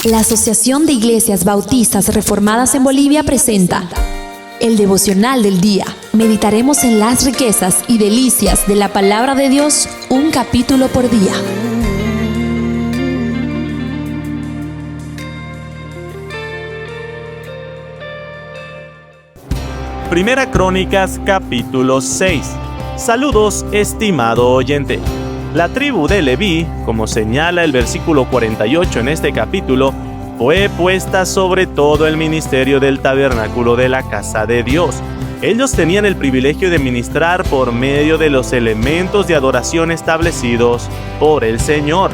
La Asociación de Iglesias Bautistas Reformadas en Bolivia presenta el devocional del día. Meditaremos en las riquezas y delicias de la palabra de Dios, un capítulo por día. Primera Crónicas, capítulo 6. Saludos, estimado oyente. La tribu de Leví, como señala el versículo 48 en este capítulo, fue puesta sobre todo el ministerio del tabernáculo de la casa de Dios. Ellos tenían el privilegio de ministrar por medio de los elementos de adoración establecidos por el Señor.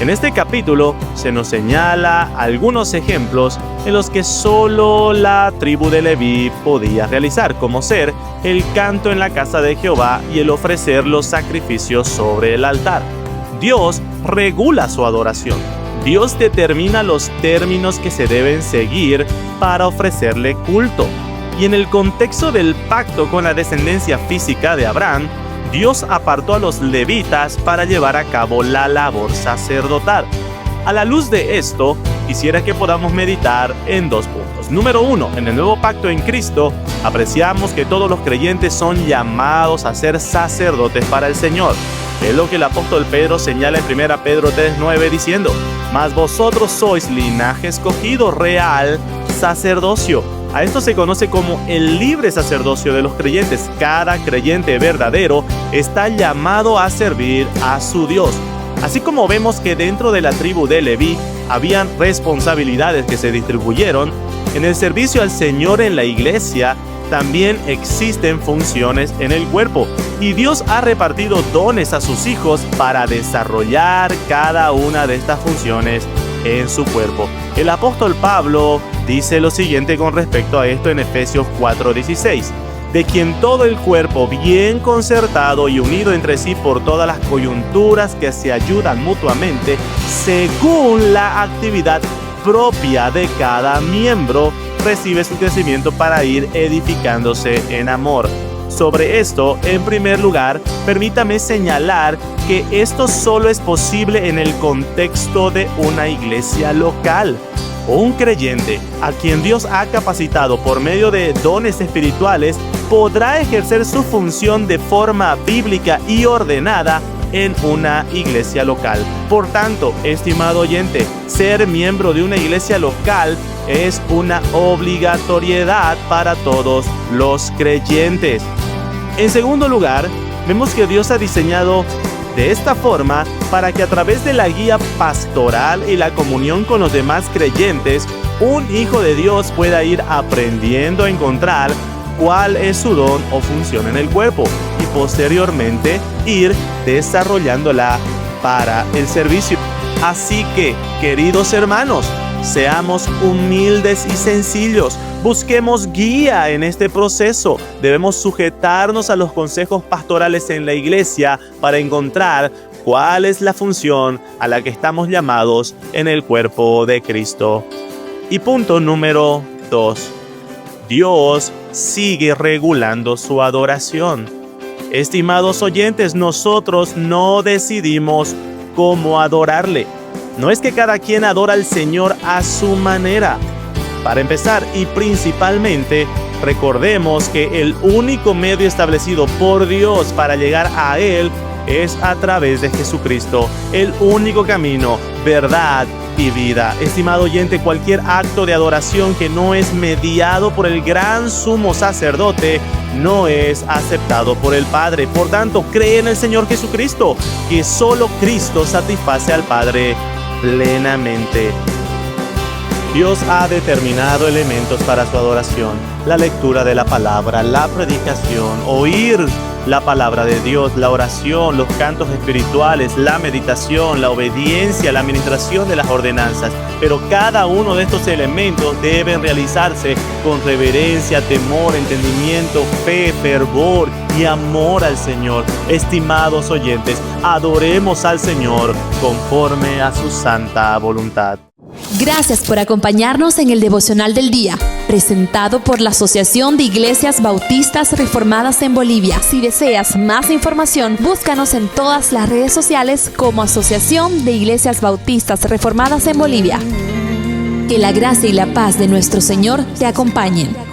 En este capítulo se nos señala algunos ejemplos en los que solo la tribu de Leví podía realizar, como ser el canto en la casa de Jehová y el ofrecer los sacrificios sobre el altar. Dios regula su adoración. Dios determina los términos que se deben seguir para ofrecerle culto. Y en el contexto del pacto con la descendencia física de Abraham, Dios apartó a los levitas para llevar a cabo la labor sacerdotal. A la luz de esto, quisiera que podamos meditar en dos puntos. Número 1, en el nuevo pacto en Cristo, apreciamos que todos los creyentes son llamados a ser sacerdotes para el Señor. Es lo que el apóstol Pedro señala en 1 Pedro 3:9 diciendo: «Mas vosotros sois linaje escogido, real sacerdocio». A esto se conoce como el libre sacerdocio de los creyentes. Cada creyente verdadero está llamado a servir a su Dios. Así como vemos que dentro de la tribu de Leví habían responsabilidades que se distribuyeron, en el servicio al Señor en la iglesia también existen funciones en el cuerpo. Y Dios ha repartido dones a sus hijos para desarrollar cada una de estas funciones en su cuerpo. El apóstol Pablo dice lo siguiente con respecto a esto en Efesios 4:16: «De quien todo el cuerpo, bien concertado y unido entre sí por todas las coyunturas que se ayudan mutuamente, según la actividad propia de cada miembro, recibe su crecimiento para ir edificándose en amor». Sobre esto, en primer lugar, permítame señalar que esto solo es posible en el contexto de una iglesia local. Un creyente a quien Dios ha capacitado por medio de dones espirituales podrá ejercer su función de forma bíblica y ordenada en una iglesia local. Por tanto, estimado oyente, ser miembro de una iglesia local es una obligatoriedad para todos los creyentes. En segundo lugar, vemos que Dios ha diseñado de esta forma para que a través de la guía pastoral y la comunión con los demás creyentes, un hijo de Dios pueda ir aprendiendo a encontrar cuál es su don o función en el cuerpo y posteriormente ir desarrollándola para el servicio. Así que, queridos hermanos, seamos humildes y sencillos. Busquemos guía en este proceso. Debemos sujetarnos a los consejos pastorales en la iglesia para encontrar cuál es la función a la que estamos llamados en el cuerpo de Cristo. Y punto número 2. Dios sigue regulando su adoración. Estimados oyentes, nosotros no decidimos cómo adorarle. No es que cada quien adora al Señor a su manera. Para empezar y principalmente, recordemos que el único medio establecido por Dios para llegar a Él es a través de Jesucristo, el único camino, verdad y vida. Estimado oyente, cualquier acto de adoración que no es mediado por el gran sumo sacerdote no es aceptado por el Padre. Por tanto, cree en el Señor Jesucristo, que solo Cristo satisface al Padre plenamente. Dios ha determinado elementos para su adoración: la lectura de la palabra, la predicación, oír la palabra de Dios, la oración, los cantos espirituales, la meditación, la obediencia, la administración de las ordenanzas. Pero cada uno de estos elementos deben realizarse con reverencia, temor, entendimiento, fe, fervor y amor al Señor. Estimados oyentes, adoremos al Señor conforme a su santa voluntad. Gracias por acompañarnos en el devocional del día, presentado por la Asociación de Iglesias Bautistas Reformadas en Bolivia. Si deseas más información, búscanos en todas las redes sociales como Asociación de Iglesias Bautistas Reformadas en Bolivia. Que la gracia y la paz de nuestro Señor te acompañen.